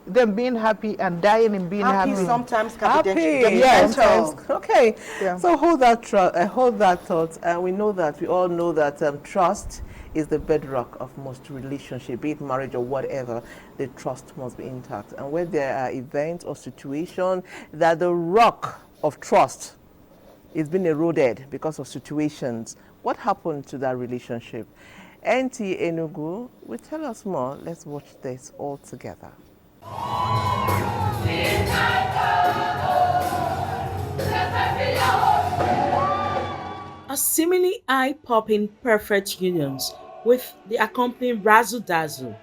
them being happy and dying in being happy. Sometimes can be detrimental. Okay. Yeah. So hold that thought. And we all know that trust is the bedrock of most relationship, be it marriage or whatever. The trust must be intact. And when there are events or situations that the rock of trust is being eroded because of situations, what happened to that relationship? NTA Enugu will tell us more. Let's watch this all together. A seemingly eye-popping perfect unions with the accompanying razzle-dazzle.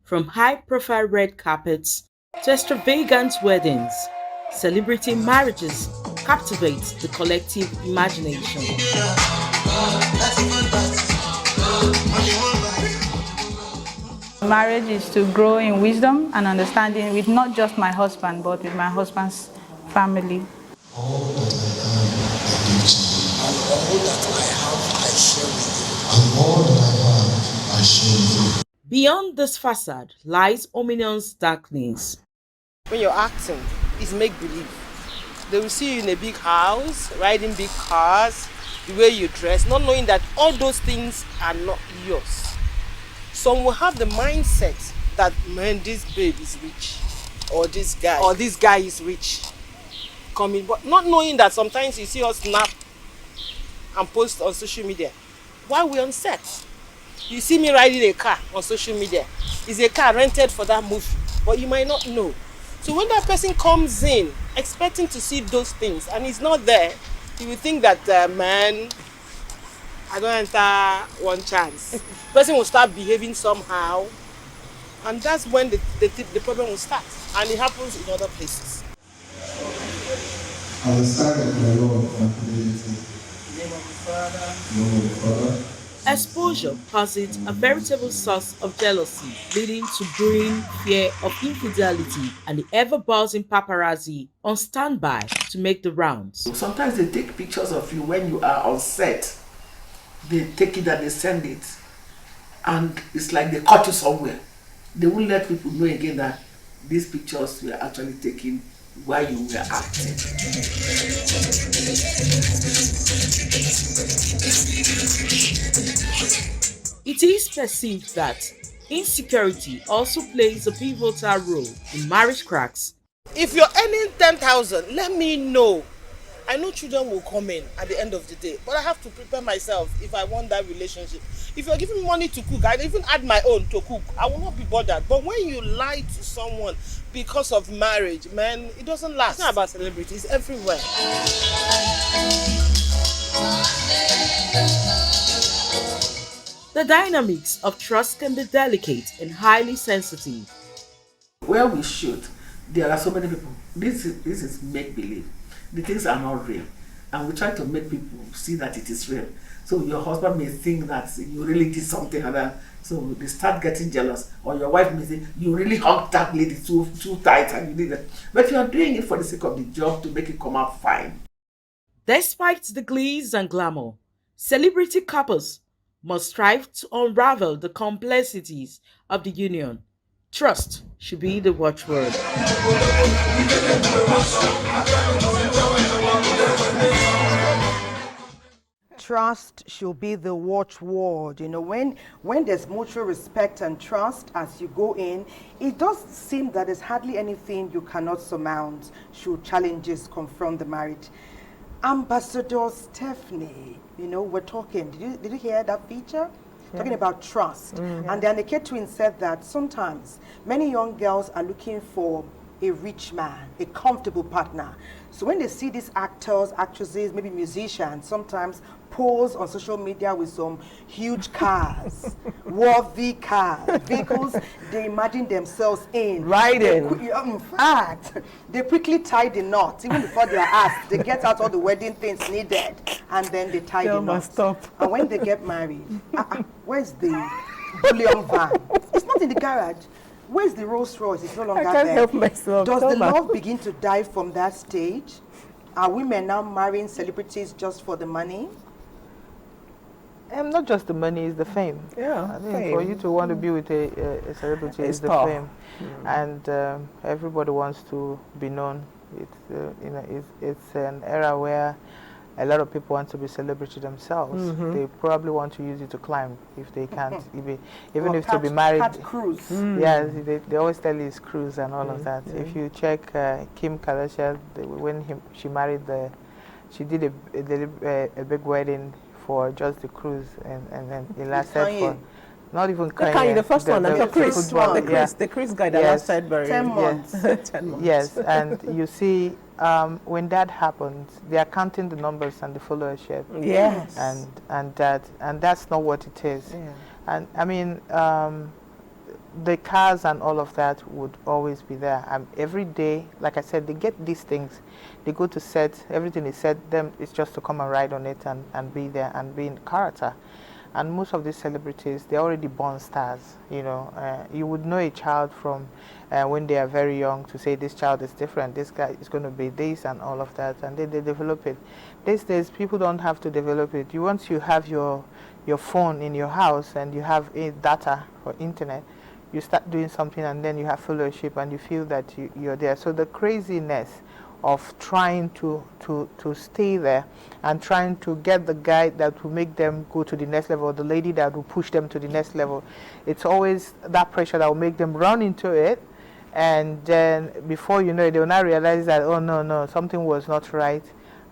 From high-profile red carpets to extravagant weddings, celebrity marriages captivate the collective imagination. Marriage is to grow in wisdom and understanding with not just my husband, but with my husband's family. All that I have, I share with you. And all that I have, I share with you. Beyond this facade lies ominous darkness. When you're acting, it's make-believe. They will see you in a big house, riding big cars, the way you dress, not knowing that all those things are not yours. Some will have the mindset that, man, this babe is rich, or this guy is rich. Coming, but not knowing that sometimes you see us snap and post on social media while we're on set. You see me riding a car on social media. It's a car rented for that movie, but you might not know. So when that person comes in expecting to see those things and he's not there, he will think that, man, I don't enter one chance. Person will start behaving somehow, and that's when the problem will start. And it happens in other places. I was silent for a long time today. Exposure posits a veritable source of jealousy, leading to growing fear of infidelity and the ever-buzzing paparazzi on standby to make the rounds. Sometimes they take pictures of you when you are on set. They take it and they send it. And it's like they caught you somewhere. They won't let people know again that these pictures were actually taken while you were acting. It is perceived that insecurity also plays a pivotal role in marriage cracks. If you're earning 10,000, let me know. I know children will come in at the end of the day, but I have to prepare myself if I want that relationship. If you're giving me money to cook, I even add my own to cook. I will not be bothered. But when you lie to someone because of marriage, man, it doesn't last. It's not about celebrities, it's everywhere. The dynamics of trust can be delicate and highly sensitive. Where we shoot, there are so many people. This is make-believe. The things are not real. And we try to make people see that it is real. So your husband may think that you really did something like that. So they start getting jealous. Or your wife may say, you really hugged that lady too tight and you did that. But you are doing it for the sake of the job to make it come out fine. Despite the glitz and glamour, celebrity couples must strive to unravel the complexities of the union. Trust should be the watchword. Trust should be the watchword. You know, when there's mutual respect and trust as you go in, it does seem that there's hardly anything you cannot surmount should challenges confront the marriage. Ambassador Stephanie, you know, we're talking. Did you hear that feature? Yeah. Talking about trust. And the Anike twin said that sometimes many young girls are looking for a rich man, a comfortable partner. So when they see these actors, actresses, maybe musicians, sometimes pose on social media with some huge cars, worthy cars, vehicles they imagine themselves in. Riding. In fact, they quickly tie the knot, even before they are asked. They get out all the wedding things needed, and then they tie the knot. Stop. And when they get married, where's the bullion van? It's not in the garage. Where's the Rolls Royce? It's no longer there. I can't help myself. Does the love begin to die from that stage? Are women now marrying celebrities just for the money? Not just the money, it's the fame. Yeah, I mean, for you to want to be with a celebrity, it's the fame. And everybody wants to be known. It's an era where a lot of people want to be celebrity themselves. They probably want to use it to climb if they can't, even if to be married. Cruise. Yeah, they always tell you it's cruise and all of that. If you check Kim Kardashian, when she married she did a big wedding for just the cruise, and then it lasted for not even Kanye. The first one, the Chris one, the Chris guy that lasted very 10 months. 10 months. Yes, and you see, when that happens, they are counting the numbers and the followership. Yes, and that's not what it is. Yeah. And I mean, the cars and all of that would always be there. Every day, like I said, they get these things. They go to set, everything is set. Them it's just to come and ride on it and be there and be in character. And most of these celebrities, they're already born stars. You know, you would know a child from when they are very young to say this child is different. This guy is going to be this and all of that, and they develop it. These days, people don't have to develop it. Once you have your phone in your house and you have data for internet, you start doing something and then you have followership and you feel that you're there. So the craziness of trying to stay there and trying to get the guy that will make them go to the next level, or the lady that will push them to the next level, it's always that pressure that will make them run into it, and then before you know it, they will now realize that, oh no, something was not right.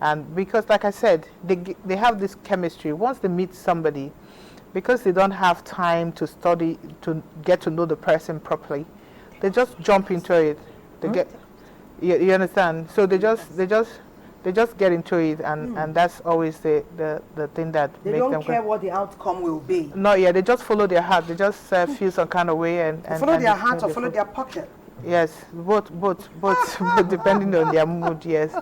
And because, like I said, they have this chemistry. Once they meet somebody, because they don't have time to study, to get to know the person properly, they just jump into it. They get, you understand? So they just get into it, and that's always the thing that they makes them. They don't care what the outcome will be. No, yeah, they just follow their heart. They just feel some kind of way and follow their heart or follow their pocket. Yes, both depending on their mood. Yes.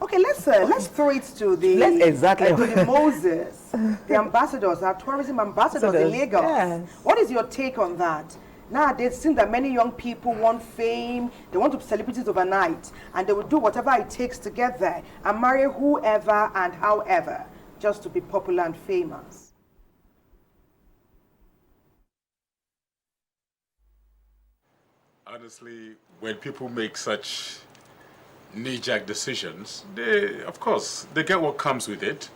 Okay, let's throw it to the to the Moses, the ambassadors, our tourism ambassadors in Lagos. Yes. What is your take on that? Nowadays, it seems that many young people want fame, they want to be celebrities overnight, and they will do whatever it takes to get there and marry whoever and however, just to be popular and famous. Honestly, when people make such knee-jerk decisions, of course, they get what comes with it.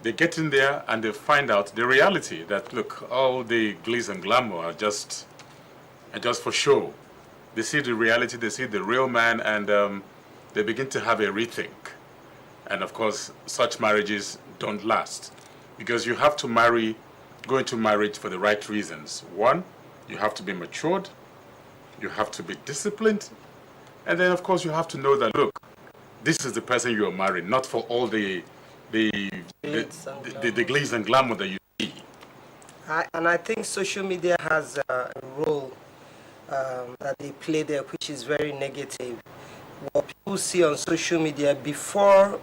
They get in there and they find out the reality that, look, all the glitz and glamour are just for show. They see the reality, they see the real man, and they begin to have a rethink. And of course, such marriages don't last, because you have to go into marriage for the right reasons. One, you have to be matured, you have to be disciplined, and then of course you have to know that, look, this is the person you are marrying, not for all the glitz and glamour that you see. And I think social media has a role that they play there, which is very negative. What people see on social media before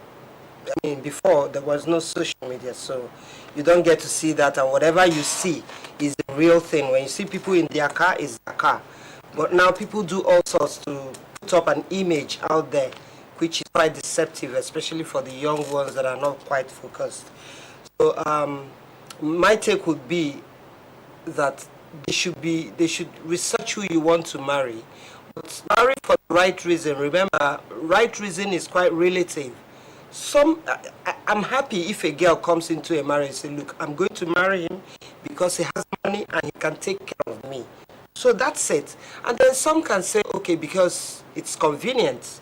there was no social media, so you don't get to see that, and whatever you see is the real thing. When you see people in their car, it's their car. But now people do all sorts to put up an image out there, which is quite deceptive, especially for the young ones that are not quite focused. So my take would be that they should research who you want to marry, but marry for the right reason. Remember, right reason is quite relative. I'm happy if a girl comes into a marriage and says, look, I'm going to marry him because he has money and he can take care of me. So that's it. And then some can say, okay, because it's convenient,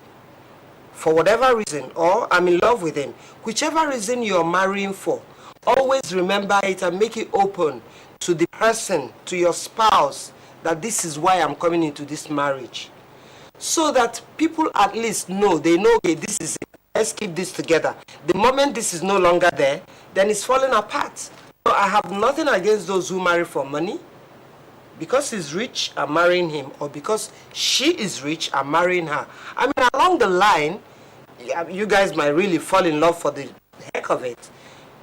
for whatever reason, or I'm in love with him. Whichever reason you're marrying for, always remember it and make it open to the person, to your spouse, that this is why I'm coming into this marriage. So that people at least know, they know, okay, this is it. Let's keep this together. The moment this is no longer there, then it's falling apart. So I have nothing against those who marry for money. Because he's rich, I'm marrying him. Or because she is rich, I'm marrying her. I mean, along the line, you guys might really fall in love for the heck of it.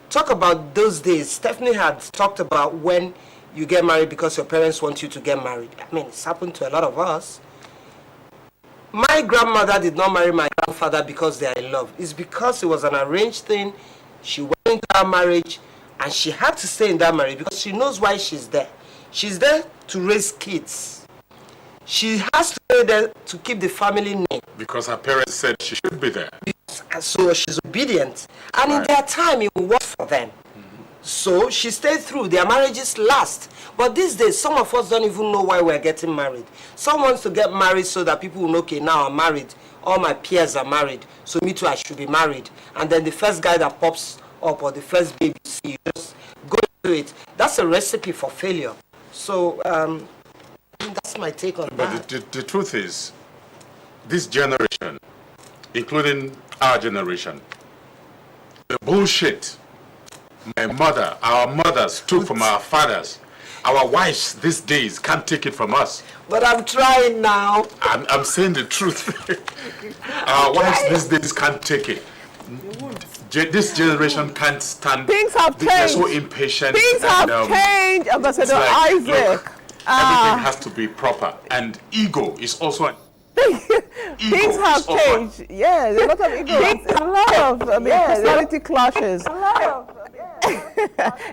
Talk about those days. Stephanie had talked about when you get married because your parents want you to get married. I mean, it's happened to a lot of us. My grandmother did not marry my grandfather because they are in love. It's because it was an arranged thing. She went into that marriage and she had to stay in that marriage because she knows why she's there. She's there to raise kids. She has to be there to keep the family name. Because her parents said she should be there. So she's obedient. And in their time, it will work for them. So she stayed through. Their marriages last. But these days, some of us don't even know why we're getting married. Some wants to get married so that people will know, okay, now I'm married. All my peers are married. So me too, I should be married. And then the first guy that pops up or the first baby you see, you just go into it. That's a recipe for failure. So that's my take on that. But the truth is, this generation, including our generation, the bullshit my mother, our mothers took from our fathers, our wives these days can't take it from us. But I'm trying now. I'm saying the truth. Our wives these days can't take it. This generation can't stand. Things have changed. They're so impatient. Things have changed, Ambassador Isaac. Look, everything has to be proper, and ego is also. Things have changed. Yeah, there's a lot of ego. A lot of personality clashes. A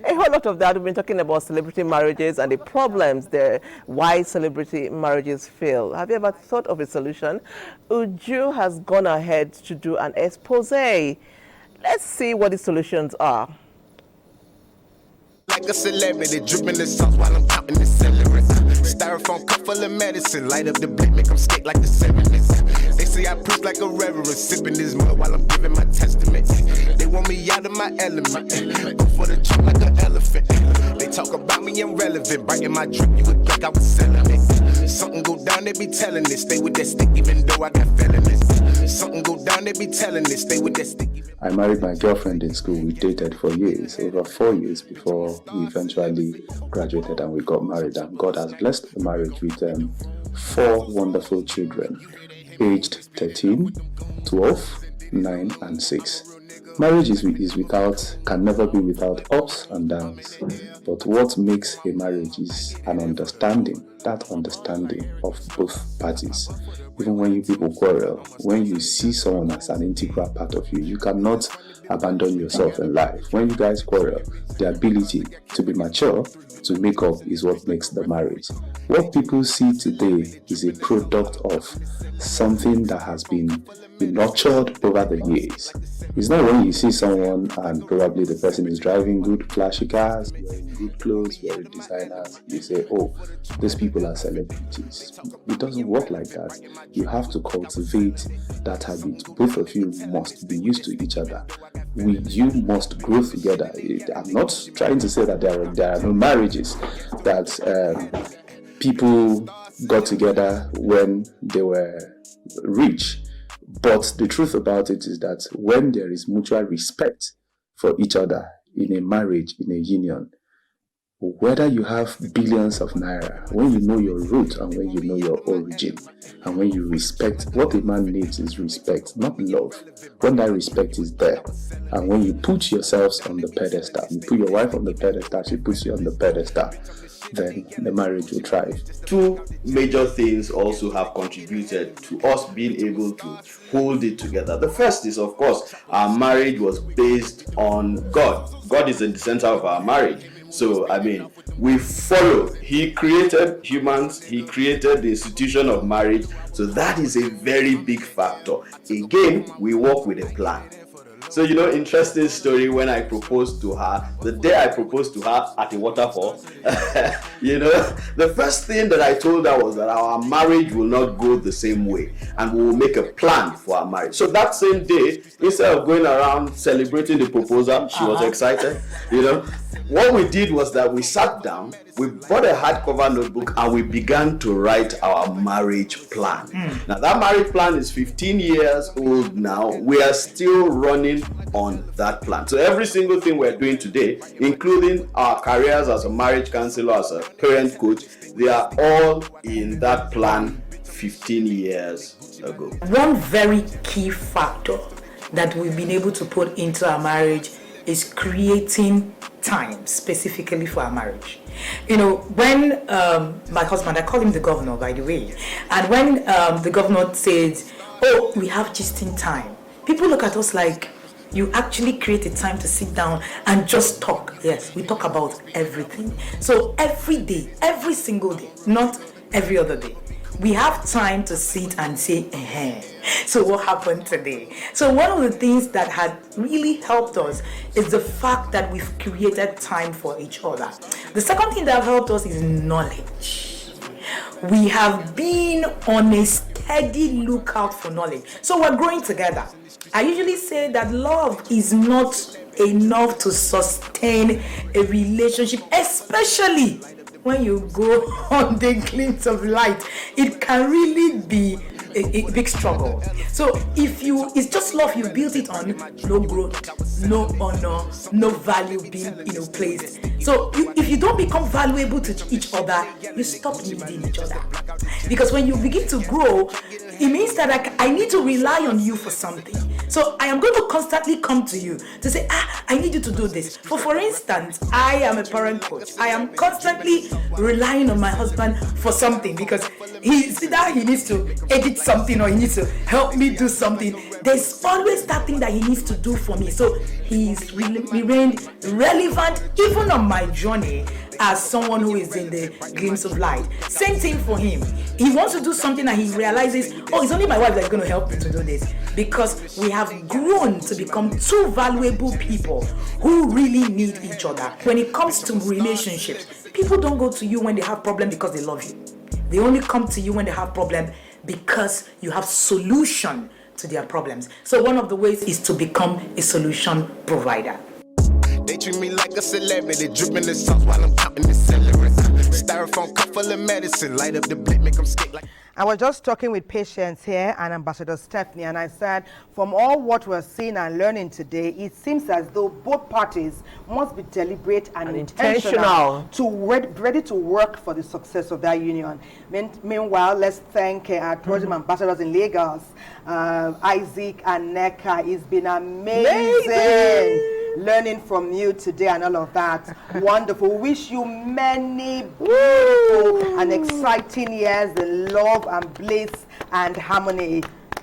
whole lot of that. We've been talking about celebrity marriages and the problems there, why celebrity marriages fail. Have you ever thought of a solution? Uju has gone ahead to do an expose. Let's see what the solutions are. Like a celebrity, dripping the sauce while I'm counting the celery. Styrofoam cup full of medicine, light up the blit, make them skate like the 70s. They say I preach like a reverend, sipping this mud while I'm giving my testament. They want me out of my element, go for the trunk like an elephant. They talk about me irrelevant, biting my drip, you would think I was selling it. Something go down, they be telling this, stay with that stick even though I got felonies. Something go down, they be telling this, stay with that stick. I married my girlfriend in school. We dated for years, over 4 years before we eventually graduated and we got married. And God has blessed the marriage with 4 wonderful children, aged 13, 12, 9, and 6. Marriage can never be without ups and downs. But what makes a marriage is an understanding, that understanding of both parties. Even when you people quarrel, when you see someone as an integral part of you, you cannot abandon yourself in life. When you guys quarrel, the ability to be mature, to make up is what makes the marriage. What people see today is a product of something that has been nurtured over the years. It's not when you see someone and probably the person is driving good flashy cars, wearing good clothes, wearing designers, you say, oh, these people are celebrities. It doesn't work like that. You have to cultivate that habit. Both of you must be used to each other. You must grow together. I'm not trying to say that there are no marriages that people got together when they were rich. But the truth about it is that when there is mutual respect for each other in a marriage, in a union, whether you have billions of naira, when you know your root and when you know your origin, and when you respect, what a man needs is respect, not love. When that respect is there, and when you put yourselves on the pedestal, you put your wife on the pedestal, she puts you on the pedestal, then the marriage will thrive. Two major things also have contributed to us being able to hold it together. The first is, of course, our marriage was based on God. God is in the center of our marriage. So, we follow. He created humans. He created the institution of marriage. So that is a very big factor. Again, we work with a plan. So, interesting story, when I proposed to her, the day I proposed to her at a waterfall, the first thing that I told her was that our marriage will not go the same way and we will make a plan for our marriage. So that same day, instead of going around celebrating the proposal, she was excited, What we did was that we sat down, we bought a hardcover notebook, and we began to write our marriage plan. Now, that marriage plan is 15 years old now. We are still running on that plan. So every single thing we're doing today, including our careers as a marriage counselor, as a parent coach, they are all in that plan 15 years ago. One very key factor that we've been able to put into our marriage is creating time specifically for our marriage. When my husband, I call him the governor, by the way, and when the governor says, oh, we have gisting time, people look at us like, you actually create a time to sit down and just talk. Yes, we talk about everything. So every day, every single day, not every other day, we have time to sit and say, so what happened today? So one of the things that had really helped us is the fact that we've created time for each other. The second thing that helped us is knowledge. We have been on a steady lookout for knowledge. So we're growing together. I usually say that love is not enough to sustain a relationship, especially when you go on the glimpse of light. It can really be a big struggle. So it's just love, you build it on no growth, no honor, no value being placed. So if you don't become valuable to each other, you stop needing each other. Because when you begin to grow, it means that I need to rely on you for something. So I am going to constantly come to you to say, I need you to do this. For instance, I am a parent coach. I am constantly relying on my husband for something because he needs to edit something or he needs to help me do something. There's always that thing that he needs to do for me. So he's remained relevant even on my journey as someone who is in the glimpse of light. Same thing for him. He wants to do something and he realizes, it's only my wife that's going to help me to do this. Because we have grown to become two valuable people who really need each other. When it comes to relationships, people don't go to you when they have problems because they love you. They only come to you when they have problems because you have solution to their problems. So one of the ways is to become a solution provider. They treat me like a celebrity, dripping the sauce while I'm counting the celery. Styrofoam cup full of medicine. Light up the blade, make them skate like. I was just talking with Patience here and Ambassador Stephanie, and I said, from all what we're seeing and learning today, it seems as though both parties must be deliberate and intentional to ready to work for the success of that union. Meanwhile, let's thank our tourism ambassadors in Lagos, Isaac and Neka. It's been amazing. Learning from you today and all of that. Wonderful. Wish you many beautiful and exciting years in love and bliss and harmony.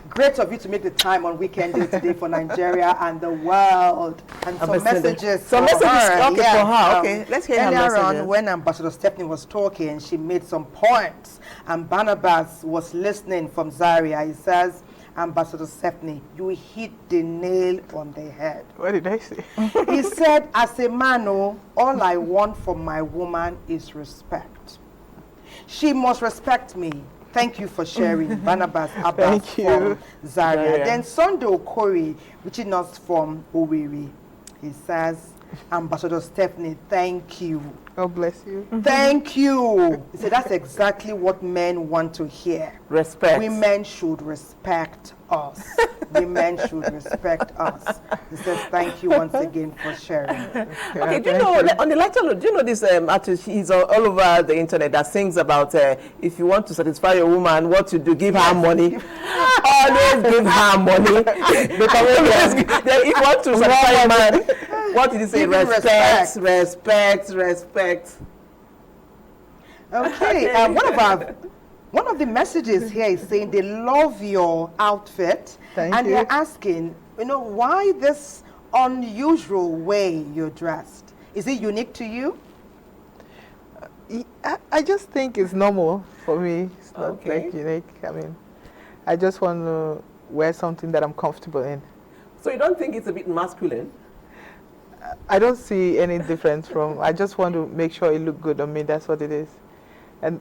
Great of you to make the time on Weekend Day today for Nigeria and the world. And some messages for her. Okay, for her. Okay, let's hear her messages. Earlier on, when Ambassador Stephanie was talking, she made some points. And Barnabas was listening from Zaria. He says, Ambassador Stephanie, you hit the nail on the head. What did I say? He said, as a man, all I want from my woman is respect. She must respect me. Thank you for sharing. Barnabas Abbas from Zaria. Then Sunday Okori, reaching us from Owerri. He says, Ambassador Stephanie, thank you. God bless you. Thank you. He said, that's exactly what men want to hear. Respect. Women should respect us. Women should respect us. He says, thank you once again for sharing. Okay, do you know, on the lighter note, do you know this artist, he's all over the internet that sings about if you want to satisfy your woman, what to do, give her money. Always give her money. Then if you want to satisfy a man, what did he say? Respect, respect, respect. Okay, one of the messages here is saying they love your outfit. Thank you. They're asking, why this unusual way you're dressed? Is it unique to you? I just think it's normal for me. It's not like unique. I mean, I just want to wear something that I'm comfortable in. So you don't think it's a bit masculine? I don't see any difference from, I just want to make sure it look good on me. That's what it is. And,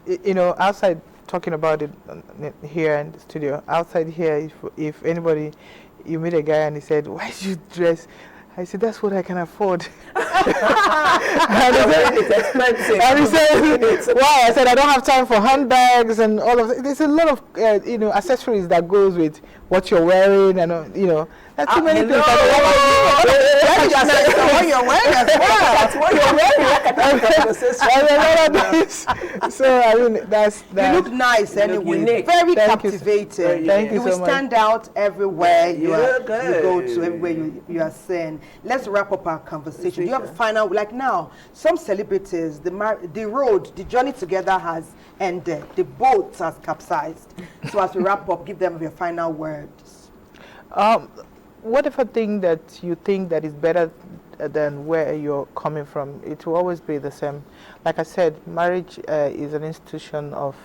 outside, talking about it here in the studio, outside here, if anybody, you meet a guy and he said, why did you dress? I said, that's what I can afford. It's expensive. And he said, wow. I said, I don't have time for handbags and all of that. There's a lot of, accessories that goes with what you're wearing and, That's too many things. That's what you're wearing as well. That's what you're wearing. So, I mean, that's... You look nice anyway. Very captivating. Thank you so much. You will stand out everywhere you go to, everywhere you are seen. Let's wrap up our conversation. You have a final, like now, some celebrities, the journey together has ended. The boat has capsized. So as we wrap up, give them your final words. Whatever thing that you think that is better than where you're coming from, it will always be the same. Like I said, marriage is an institution of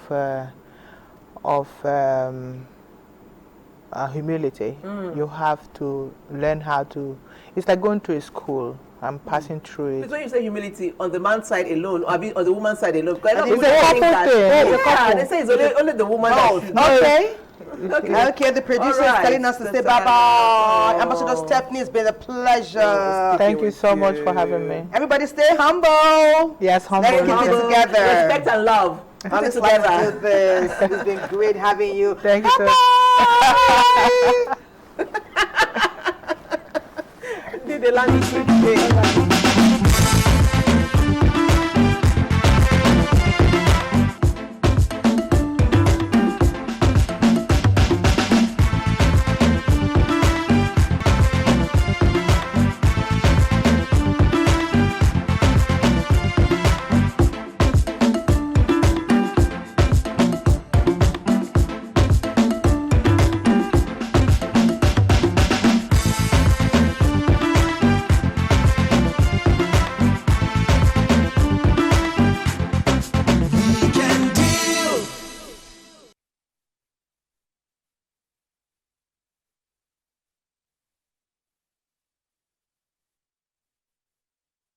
humility. You have to learn how to. It's like going to a school and passing through it. So when you say humility, on the man's side alone, or on the woman's side alone? It's a couple thing. Yeah, they say it's only the woman. Okay. Okay, the producer is telling us to say bye-bye. Ambassador Stephanie, it's been a pleasure. Thank you so much for having me. Everybody stay humble. Yes, humble. Let's keep it together. Respect and love. Let's do this. It's been great having you. Thank you so much. Did the landing